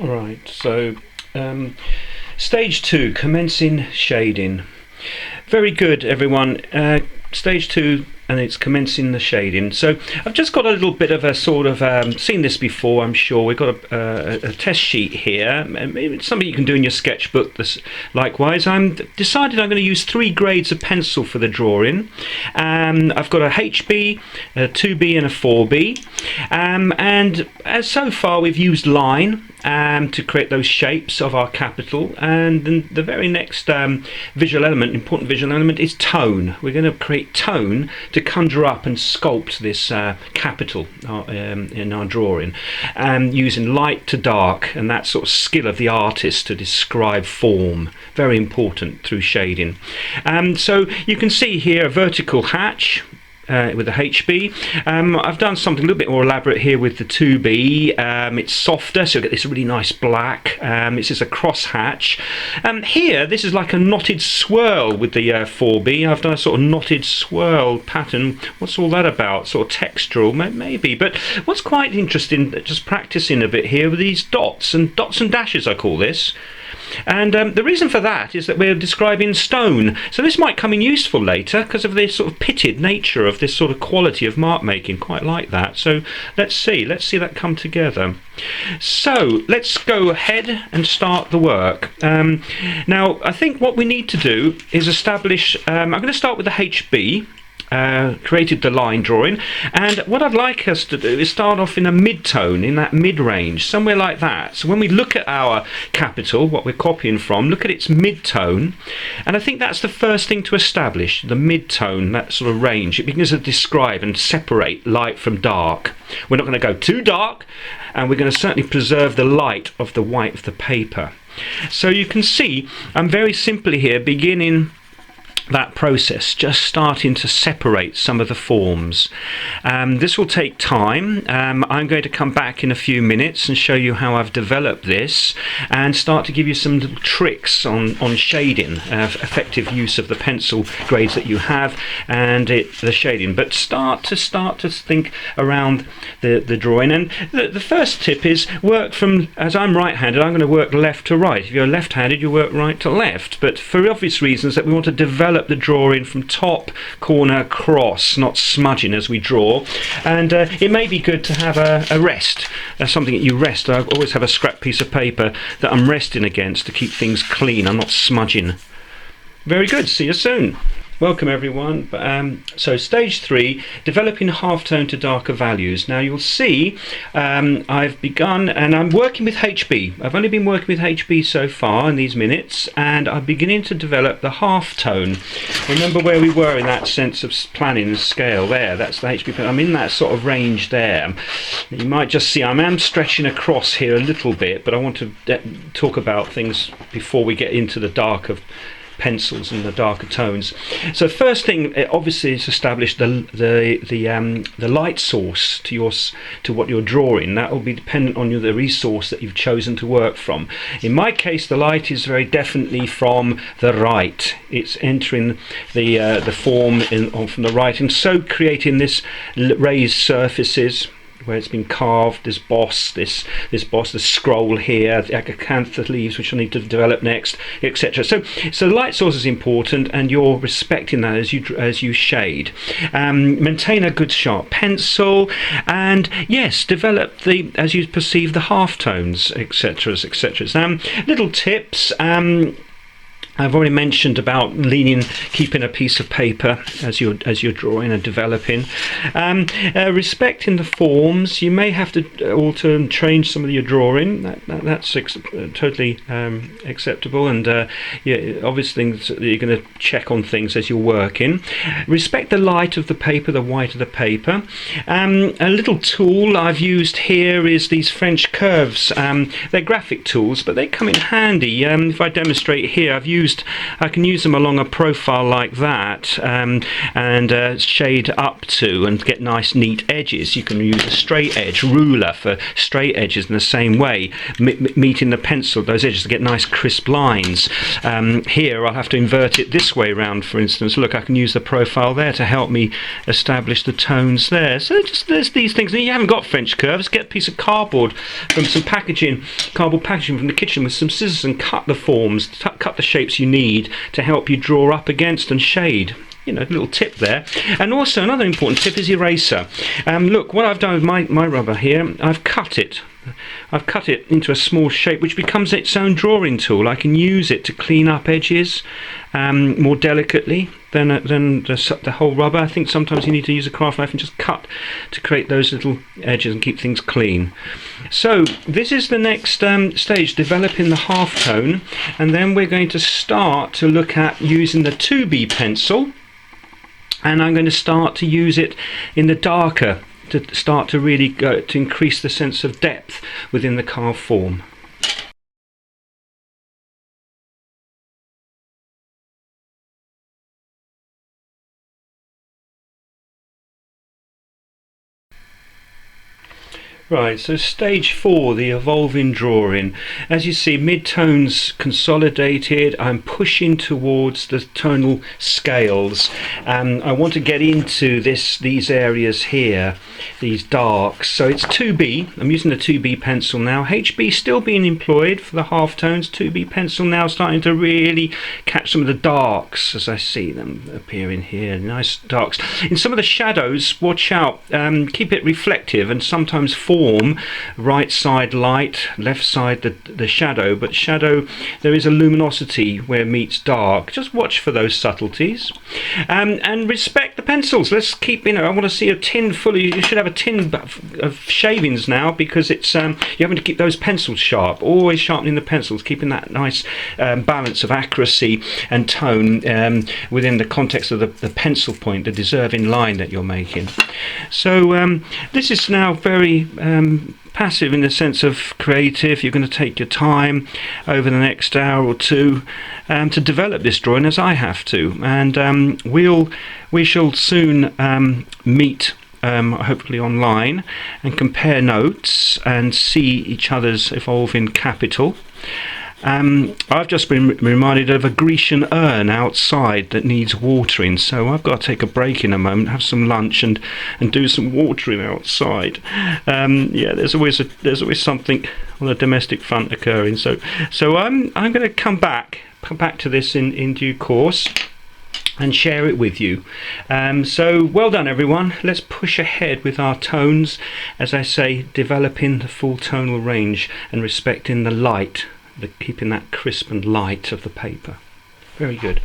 Right, so stage 2, commencing shading. Very good, everyone. Stage 2, and it's commencing the shading. So I've just got a little bit of a sort of seen this before, I'm sure. We've got a test sheet here. It's something you can do in your sketchbook. Likewise, I'm decided I'm going to use 3 grades of pencil for the drawing. I've got a HB, a 2B, and a 4B. And as so far, we've used line to create those shapes of our capital, and then the very next important visual element is tone. We're going to create tone to conjure up and sculpt this capital in our drawing, using light to dark and that sort of skill of the artist to describe form. Very important through shading. So you can see here a vertical hatch with the HB. I've done something a little bit more elaborate here with the 2B. It's softer, so you get this really nice black. It's just a cross hatch. Here, this is like a knotted swirl with the 4B. I've done a sort of knotted swirl pattern. What's all that about? Sort of textural, maybe. But what's quite interesting, just practicing a bit here, with these dots and dashes, I call this. And the reason for that is that we're describing stone, so this might come in useful later because of the sort of pitted nature of this sort of quality of mark making. Quite like that. So let's see that come together. So let's go ahead and start the work. Now I think what we need to do is establish, I'm going to start with the HB. Created the line drawing, and what I'd like us to do is start off in a mid-tone, in that mid-range, somewhere like that. So when we look at our capital, what we're copying from, look at its mid-tone, and I think that's the first thing to establish, the mid-tone, that sort of range. It begins to describe and separate light from dark. We're not going to go too dark, and we're going to certainly preserve the light of the white of the paper. So you can see I'm very simply here beginning that process, just starting to separate some of the forms. This will take time. I'm going to come back in a few minutes and show you how I've developed this and start to give you some little tricks on shading, effective use of the pencil grades that you have and the shading. But start to think around the drawing. And the first tip is work from, as I'm right-handed, I'm going to work left to right. If you're left-handed, you work right to left. But for obvious reasons that we want to develop the drawing from top corner across, not smudging as we draw. And it may be good to have a rest, something that you rest. I always have a scrap piece of paper that I'm resting against to keep things clean. I'm not smudging. Very good. See you soon. Welcome everyone. So stage 3, developing halftone to darker values. Now you'll see I've begun, and I'm working with HB. I've only been working with HB so far in these minutes, and I'm beginning to develop the halftone. Remember where we were in that sense of planning and scale there. That's the HB. I'm in that sort of range there. You might just see I am stretching across here a little bit, but I want to talk about things before we get into the dark of pencils and the darker tones. So first thing, obviously, is establish the light source to what you're drawing. That will be dependent on the resource that you've chosen to work from. In my case, the light is very definitely from the right. It's entering the form from the right, and so creating this raised surfaces where it's been carved, this boss, the scroll here, the acantha leaves, which I need to develop next, etc. So the light source is important, and you're respecting that as you shade. Maintain a good sharp pencil, and yes, develop as you perceive the halftones, etc. Little tips. I've already mentioned about keeping a piece of paper as you're drawing and developing. Respecting the forms, you may have to alter and change some of your drawing. That's totally acceptable, and obvious things that you're going to check on things as you're working. Respect the light of the paper, the white of the paper. A little tool I've used here is these French curves. They're graphic tools, but they come in handy. If I demonstrate here, I've used can use them along a profile like that, and shade up to and get nice neat edges. You can use a straight edge ruler for straight edges in the same way, meeting the pencil, those edges, to get nice crisp lines. Here I'll have to invert it this way round, for instance. Look, I can use the profile there to help me establish the tones there. So just there's these things. And you haven't got French curves, get a piece of cardboard from some cardboard packaging from the kitchen with some scissors and cut the forms, cut the shapes you need to help you draw up against and shade. You know, a little tip there. And also another important tip is eraser. Look, what I've done with my rubber here, I've cut it into a small shape which becomes its own drawing tool. I can use it to clean up edges more delicately than the whole rubber. I think sometimes you need to use a craft knife and just cut to create those little edges and keep things clean. So this is the next stage, developing the halftone, and then we're going to start to look at using the 2B pencil, and I'm going to start to use it in the darker, to start to really go to increase the sense of depth within the carved form. Right, so stage 4, the evolving drawing. As you see, mid-tones consolidated. I'm pushing towards the tonal scales. I want to get into these areas here, these darks. So it's 2B. I'm using the 2B pencil now. HB still being employed for the half tones. 2B pencil now starting to really catch some of the darks as I see them appearing here. Nice darks. In some of the shadows, watch out. Keep it reflective and sometimes form right side light, left side the shadow, but shadow there is a luminosity where meets dark. Just watch for those subtleties, and respect the pencils. Let's keep, I want to see a tin fully. You should have a tin of shavings now, because it's you're having to keep those pencils sharp, always sharpening the pencils, keeping that nice balance of accuracy and tone within the context of the pencil point, the deserving line that you're making. So this is now very passive in the sense of creative. You're going to take your time over the next hour or two to develop this drawing, as I have to, and we shall soon meet hopefully online and compare notes and see each other's evolving capital. I've just been reminded of a Grecian urn outside that needs watering, so I've got to take a break in a moment, have some lunch, and do some watering outside. Yeah, there's always something on the domestic front occurring. So I'm going to come back to this in due course and share it with you. So well done, everyone. Let's push ahead with our tones, as I say, developing the full tonal range and respecting the light, keeping that crisp and light of the paper. Very good.